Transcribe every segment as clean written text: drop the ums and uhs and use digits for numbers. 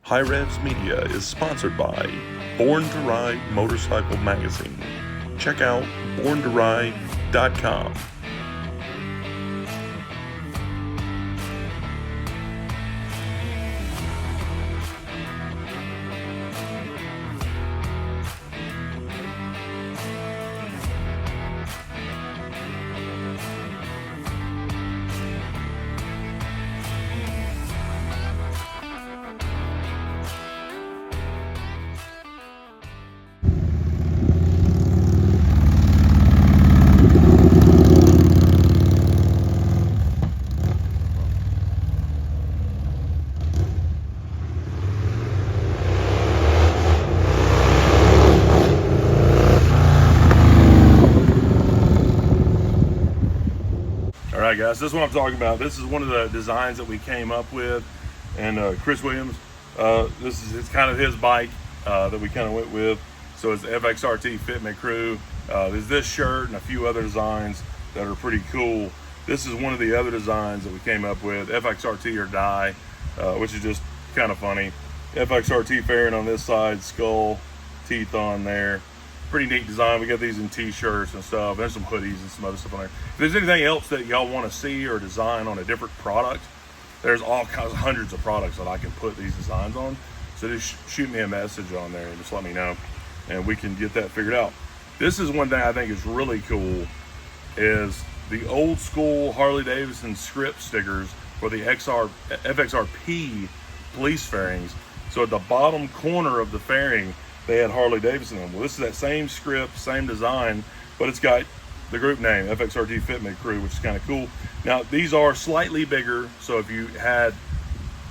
HiRevz Media is sponsored by Born to Ride Motorcycle Magazine. Check out borntoride.com. Alright guys, this is what I'm talking about. This is one of the designs that we came up with, and Chris Williams, it's kind of his bike that we kind of went with. So it's the FXRT Fit Me Crew. There's this shirt and a few other designs that are pretty cool. This is one of the other designs that we came up with, FXRT or Die, which is just kind of funny. FXRT fairing on this side, skull, teeth on there. Pretty neat design. We got these in t-shirts and stuff. There's some hoodies and some other stuff on there. If there's anything else that y'all want to see or design on a different product, there's all kinds of hundreds of products that I can put these designs on. So just shoot me a message on there and just let me know, and we can get that figured out. This is one thing I think is really cool, is the old school Harley Davidson script stickers for the FXRP police fairings. So at the bottom corner of the fairing, they had Harley Davidson on. Well, this is that same script, same design, but it's got the group name, FXRT Fit Me Crew, which is kind of cool. Now, these are slightly bigger, so if you had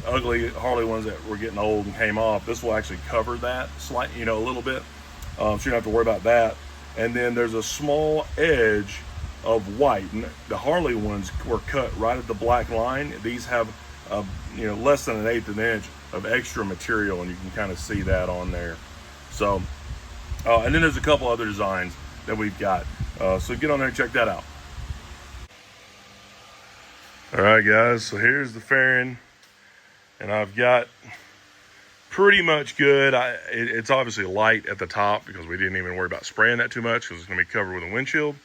ugly Harley ones that were getting old and came off, this will actually cover that slightly, a little bit. So you don't have to worry about that. And then there's a small edge of white. And the Harley ones were cut right at the black line. These have, less than 1/8 of an inch of extra material, and you can kind of see that on there. So, and then there's a couple other designs that we've got. So get on there and check that out. All right, guys, so here's the fairing, and I've got pretty much good. It's obviously light at the top because we didn't even worry about spraying that too much because it's going to be covered with a windshield.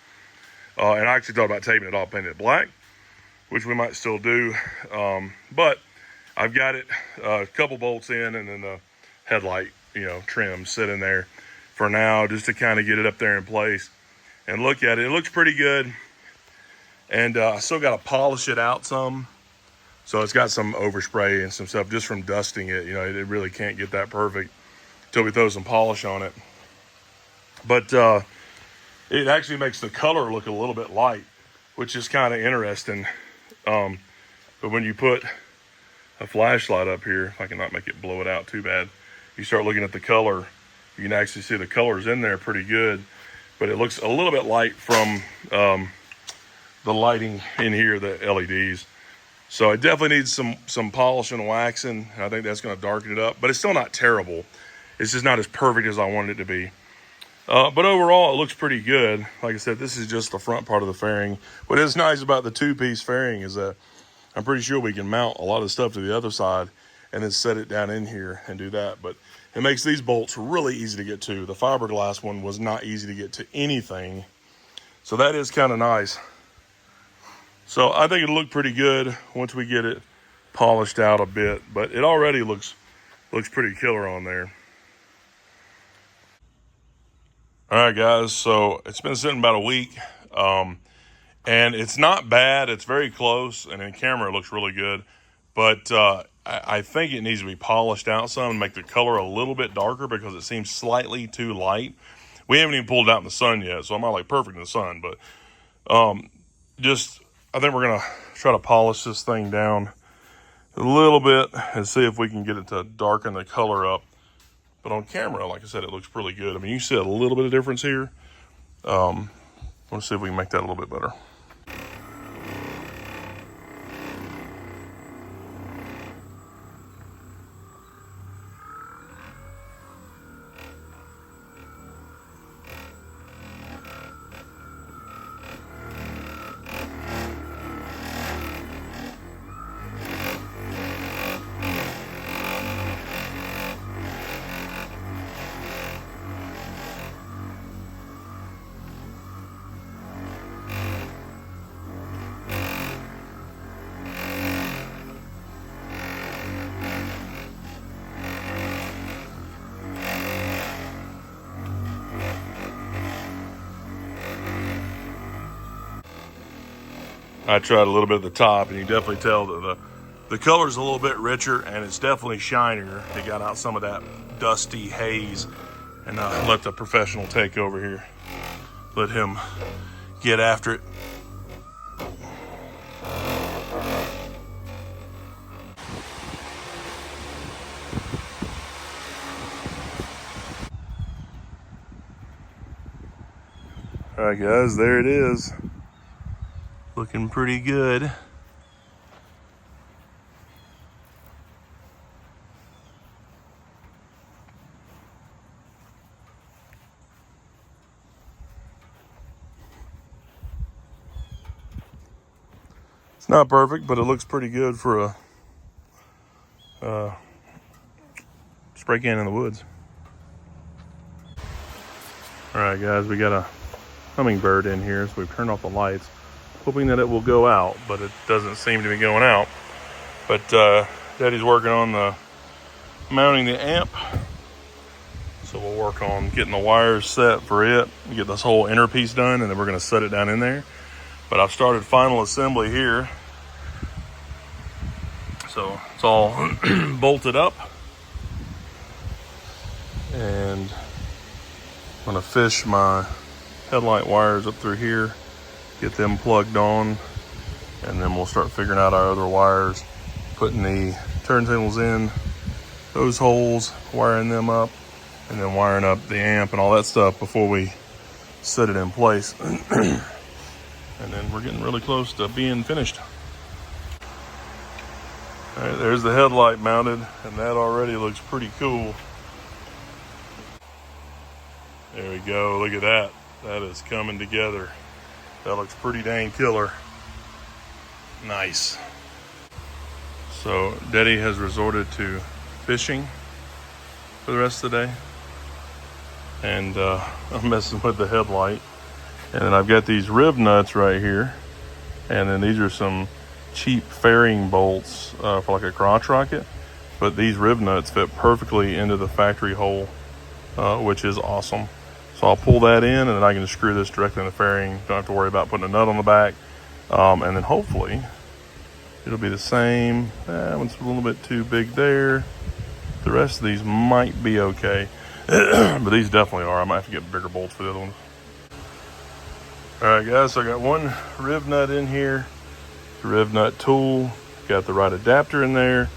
And I actually thought about taping it off, painting it black, which we might still do. But I've got it a couple bolts in, and then the headlight trim sitting there for now, just to kind of get it up there in place and look at it. It looks pretty good, and I still got to polish it out some, so it's got some overspray and some stuff just from dusting it. It really can't get that perfect until we throw some polish on it, but it actually makes the color look a little bit light, which is kind of interesting. But when you put a flashlight up here, if I can not make it blow it out too bad, you start looking at the color, you can actually see the colors in there pretty good, but it looks a little bit light from the lighting in here, the LEDs. So it definitely needs some polishing and waxing. I think that's going to darken it up, but it's still not terrible. It's just not as perfect as I wanted it to be. But overall, it looks pretty good. Like I said, this is just the front part of the fairing. What is nice about the two-piece fairing is that I'm pretty sure we can mount a lot of stuff to the other side and then set it down in here and do that. But it makes these bolts really easy to get to. The fiberglass one was not easy to get to anything. So that is kind of nice. So I think it'll look pretty good once we get it polished out a bit, but it already looks pretty killer on there. All right, guys, so it's been sitting about a week, and it's not bad. It's very close, and in camera it looks really good, but I think it needs to be polished out some and make the color a little bit darker because it seems slightly too light. We haven't even pulled it out in the sun yet, so I'm not like perfect in the sun, but I think we're gonna try to polish this thing down a little bit and see if we can get it to darken the color up. But on camera, like I said, it looks really good. I mean, you see a little bit of difference here. Let's see if we can make that a little bit better. I tried a little bit at the top, and you definitely tell that the color's a little bit richer, and it's definitely shinier. They got out some of that dusty haze, and let the professional take over here. Let him get after it. All right, guys, there it is. Looking pretty good. It's not perfect, but it looks pretty good for a spray can in the woods. All right, guys, we got a hummingbird in here, so we've turned off the lights, hoping that it will go out, but it doesn't seem to be going out. But Daddy's working on the mounting the amp, so we'll work on getting the wires set for it, get this whole inner piece done, and then we're going to set it down in there. But I've started final assembly here, so it's all bolted up, and I'm going to fish my headlight wires up through here, get them plugged on, and then we'll start figuring out our other wires, putting the turntables in those holes, wiring them up, and then wiring up the amp and all that stuff before we set it in place. And then we're getting really close to being finished. All right, there's the headlight mounted, and that already looks pretty cool. There we go, look at that. That is coming together. That looks pretty dang killer. Nice. So Daddy has resorted to fishing for the rest of the day. And I'm messing with the headlight. And then I've got these rib nuts right here. And then these are some cheap fairing bolts for like a crotch rocket. But these rib nuts fit perfectly into the factory hole, which is awesome. So I'll pull that in, and then I can just screw this directly in the fairing. Don't have to worry about putting a nut on the back. And then hopefully it'll be the same. That one's a little bit too big there. The rest of these might be okay. But these definitely are. I might have to get bigger bolts for the other ones. All right, guys, so I got one rib nut in here. The rib nut tool. Got the right adapter in there.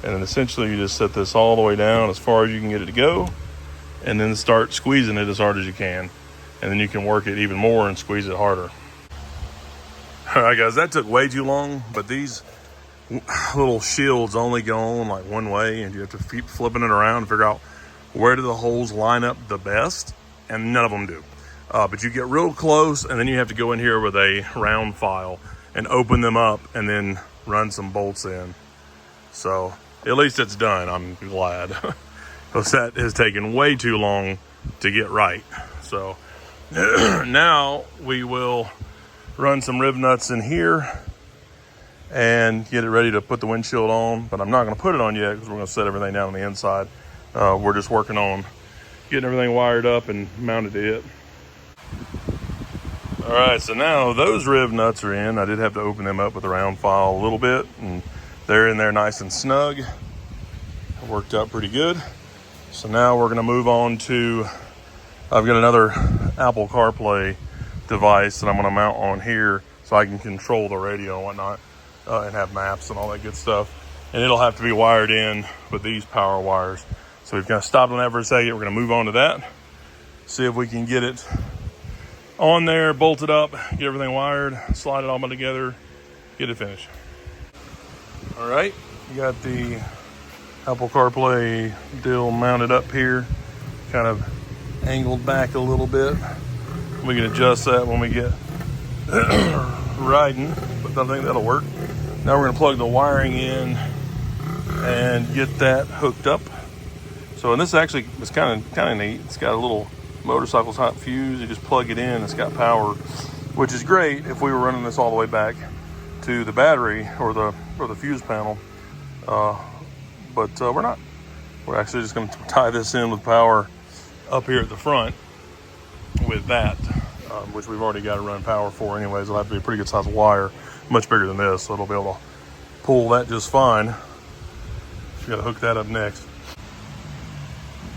And then essentially you just set this all the way down as far as you can get it to go, and then start squeezing it as hard as you can. And then you can work it even more and squeeze it harder. All right, guys, that took way too long, but these little shields only go on like one way, and you have to keep flipping it around to figure out where do the holes line up the best, and none of them do. But you get real close, and then you have to go in here with a round file and open them up and then run some bolts in. So at least it's done, I'm glad. Because that has taken way too long to get right. So now we will run some rib nuts in here and get it ready to put the windshield on. But I'm not going to put it on yet because we're going to set everything down on the inside. We're just working on getting everything wired up and mounted to it. All right, so now those rib nuts are in. I did have to open them up with a round file a little bit, and they're in there nice and snug. It worked out pretty good. So now we're going to move on to, I've got another Apple CarPlay device that I'm going to mount on here so I can control the radio and whatnot, and have maps and all that good stuff. And it'll have to be wired in with these power wires. So we've kind of stopped on that for a second. We're going to move on to that, see if we can get it on there, bolt it up, get everything wired, slide it all together, get it finished. All right, you got the Apple CarPlay deal mounted up here, kind of angled back a little bit. We can adjust that when we get riding, but I think that'll work. Now we're gonna plug the wiring in and get that hooked up. So, and this actually is kind of neat. It's got a little motorcycle's hot fuse. You just plug it in, it's got power, which is great if we were running this all the way back to the battery or the fuse panel. But we're not. We're actually just going to tie this in with power up here at the front with that, which we've already got to run power for anyways. It'll have to be a pretty good size wire. much bigger than this, so it'll be able to pull that just fine. Just gotta hook that up next.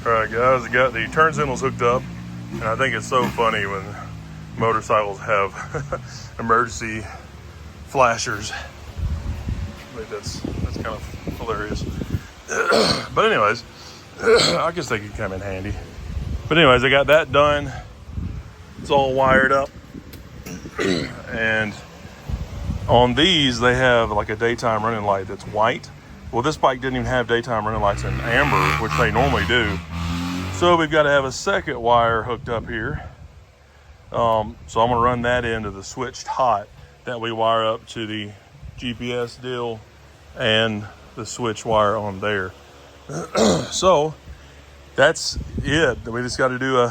All right, guys, I got the turn signals hooked up, and I think it's so funny when motorcycles have emergency flashers. I think that's kind of hilarious. But anyways, I guess they could come in handy. But anyways, I got that done. It's all wired up. And on these, they have like a daytime running light that's white. Well, this bike didn't even have daytime running lights in amber, which they normally do. So we've got to have a second wire hooked up here. So I'm gonna run that into the switched hot that we wire up to the GPS deal and the switch wire on there. So that's it. We just got to do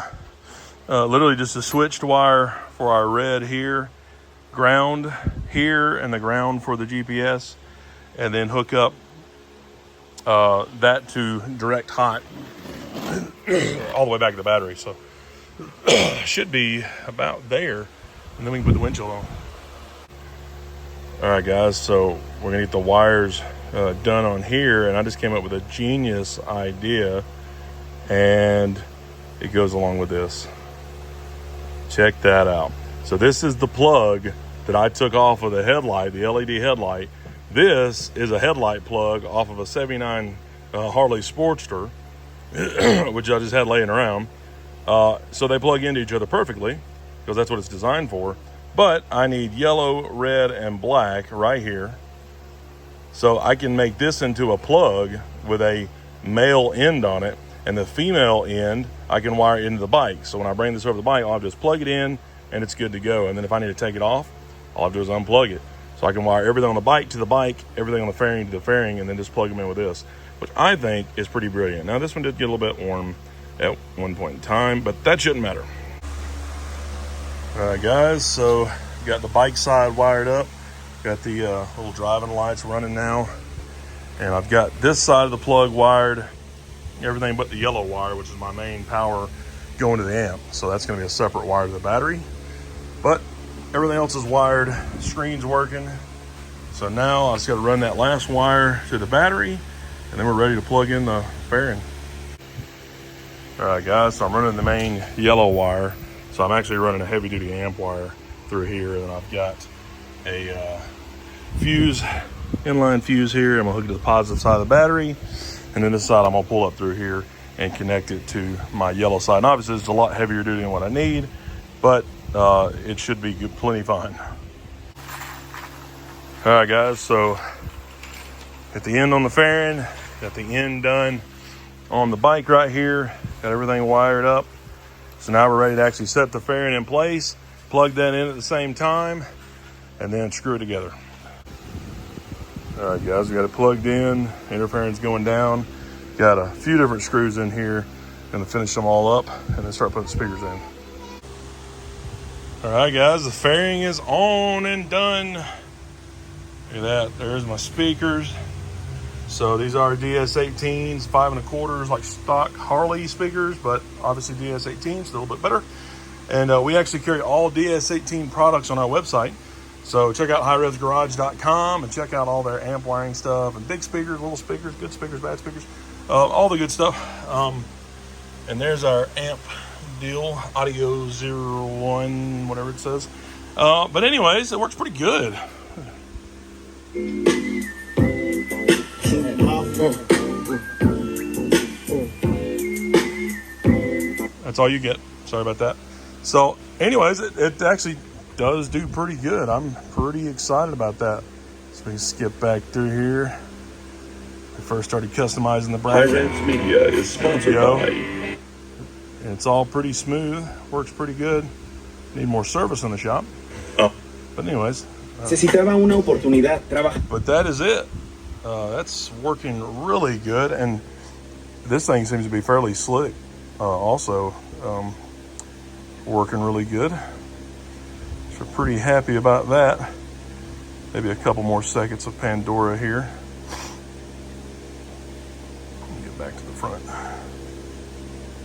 literally just a switched wire for our red here, ground here, and the ground for the GPS, and then hook up that to direct hot all the way back to the battery. So should be about there, and then we can put the windshield on. All right, guys, so we're gonna get the wires done on here, and I just came up with a genius idea, and it goes along with this. Check that out. So this is the plug that I took off of the headlight, the LED headlight. This is a headlight plug off of a 79 Harley Sportster, which I just had laying around. So they plug into each other perfectly, because that's what it's designed for. But I need yellow, red, and black right here. So I can make this into a plug with a male end on it, and the female end I can wire into the bike. So when I bring this over the bike, I'll just plug it in and it's good to go. And then if I need to take it off, all I have to do is unplug it. So I can wire everything on the bike to the bike, everything on the fairing to the fairing, and then just plug them in with this, which I think is pretty brilliant. Now this one did get a little bit warm at one point in time, but that shouldn't matter. All right, guys, so got the bike side wired up, got the little driving lights running now, and I've got this side of the plug wired, everything but the yellow wire, which is my main power going to the amp. So that's going to be a separate wire to the battery, but everything else is wired, screen's working. So now I just got to run that last wire to the battery, and then we're ready to plug in the fairing. All right, guys, so I'm running the main yellow wire. So I'm actually running a heavy duty amp wire through here, and I've got a fuse, inline fuse here. I'm gonna hook it to the positive side of the battery, and then this side I'm gonna pull up through here and connect it to my yellow side. And obviously it's a lot heavier duty than what I need, but it should be plenty fine. All right, guys, so at the end on the fairing, got the end done on the bike right here, got everything wired up. So now we're ready to actually set the fairing in place, plug that in at the same time, and then screw it together. All right, guys, we got it plugged in, interference going down. Got a few different screws in here. Gonna finish them all up and then start putting speakers in. All right, guys, the fairing is on and done. Look at that, there's my speakers. So these are DS18s, 5 1/4, like stock Harley speakers, but obviously DS18s, a little bit better. And we actually carry all DS18 products on our website. So check out HiRevzGarage.com and check out all their amp wiring stuff and big speakers, little speakers, good speakers, bad speakers, all the good stuff. And there's our amp deal, Audio 01, whatever it says. But anyways, it works pretty good. That's all you get. Sorry about that. So anyways, it actually does do pretty good. I'm pretty excited about that. So we can skip back through here. We first started customizing the bracket. HiRevz Media is sponsored by. And it's all pretty smooth. Works pretty good. Need more service in the shop. Oh. But anyways. Necesitaba una oportunidad. But that is it. That's working really good, and this thing seems to be fairly slick. Also, working really good. So pretty happy about that. Maybe a couple more seconds of Pandora here. Get back to the front.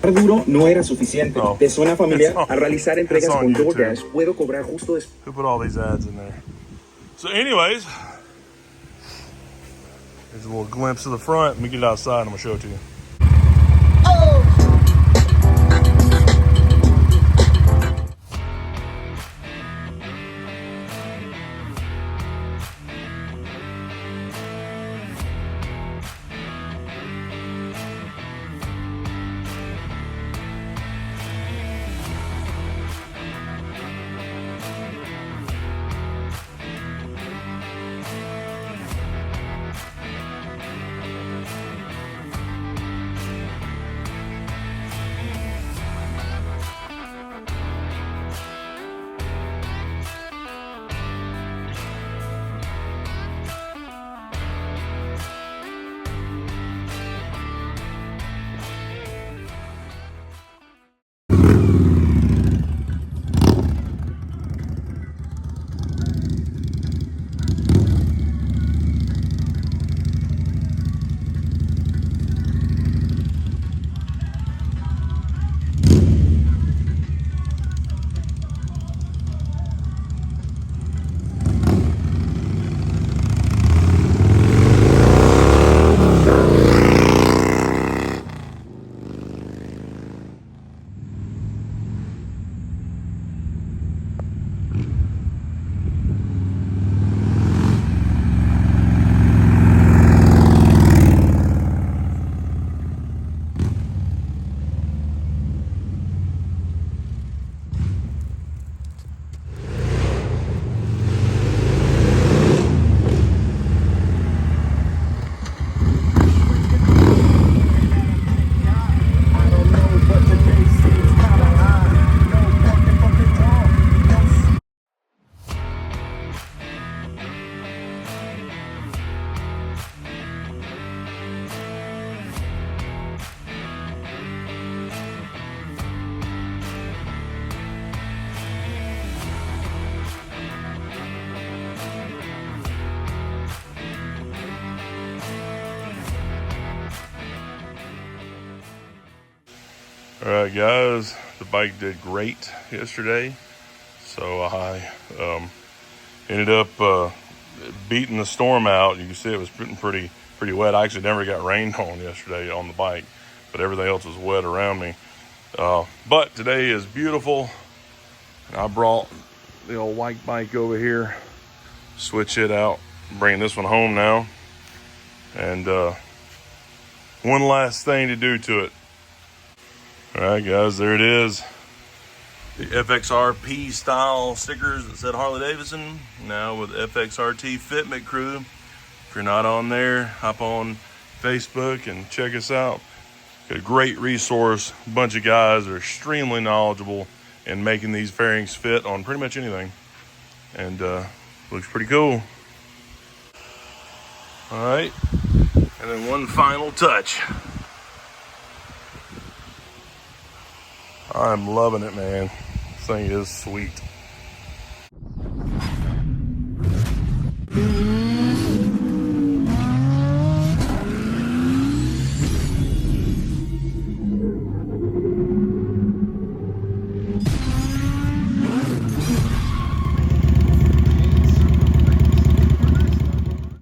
Duro no era suficiente. ¿Te suena familiar? Al realizar entregas con DoorDash, puedo cobrar justo después. Who put all these ads in there? So anyways, here's a little glimpse of the front. Let me get it outside and I'm gonna show it to you. All right, guys, the bike did great yesterday. So I ended up beating the storm out. You can see it was pretty wet. I actually never got rained on yesterday on the bike, but everything else was wet around me. But today is beautiful. And I brought the old white bike over here, switch it out, bring this one home now. And one last thing to do to it. All right, guys, there it is. The FXRP style stickers that said Harley Davidson, now with FXRT Fitment Crew. If you're not on there, hop on Facebook and check us out. Got a great resource. A bunch of guys are extremely knowledgeable in making these fairings fit on pretty much anything. And looks pretty cool. All right, and then one final touch. I'm loving it, man. This thing is sweet.